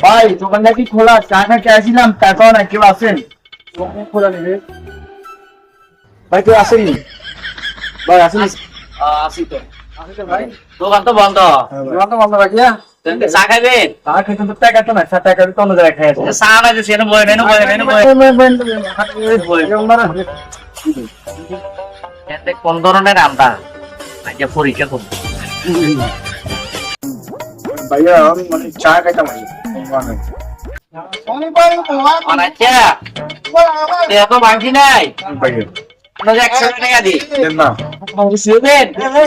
ভাই দোকানটা কি খোলা? চা খেতে আসছিলাম, তারপর না কেউ আছেন? দোকান খোলা নেই রে। ভাই কেউ আসেনি? ভাই আসেনি? আসি তো। আসি তো ভাই। দোকান তো বন্ধ। দোকান তো বন্ধ রাখিয়া। চা খাবেন? চা খেতে তো টাকা তো না, টাকা তো অন্য জায়গায় খাই আছে। চা না দিছি, এনে বয় এনে বয় এনে বয়। এতে কোন ধরনের আমরা আজকে পরীক্ষা করব। ভাইয়া আমি মানে চা খাইতাম ভাই। আচ্ছা এত ভাঙছি নাই, ভাইয়া আপনাকে 100 টাকা দিই। দেন না। দিবেন? ভাই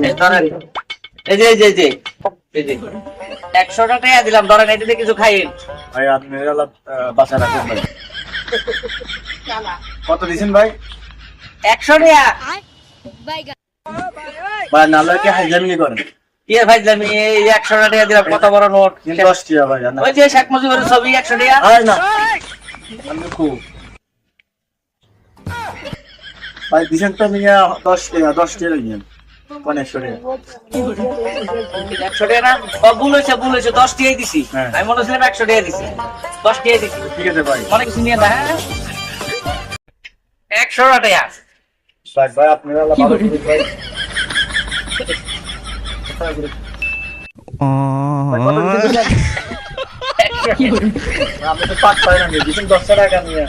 এই ধরেন, এই যে এই যে এই যে এই যে 100 টাকা দিলাম, ধরেন এটাতে কিছু খাইন। আপনি বাসা রাখুন ভাই। কত দিছেন ভাই? 100 টাকা। ভাই নালে কি হাইজামি করেন? কি আর ভাই আমি এই 100 টাকা দিলাম, কত বড় নোট। 10 টাকা ভাই না। ওই যে শেখ মুজিবের ছবি 100 টাকা। আয় না। আমি খুব ভাই দিছেন তো মিয়া 10 টাকা নিয়েন। 100 টাকা। 100 টাকা না? ও ভুল হয়েছে 10 টাকাই দিছি। হ্যাঁ। আমি মনে ছিলাম 100 টাকা দিছি। 10 টাকাই দিছি। ঠিক আছে ভাই। মনে কিছু নিয়ে না, হ্যাঁ? 100 টাকা। ভাই আপনারা ভালো করেন ভাই। ভাই কত দিছেন? আমি তো পাট পাই না, দিছেন 10 টাকা নিয়ে।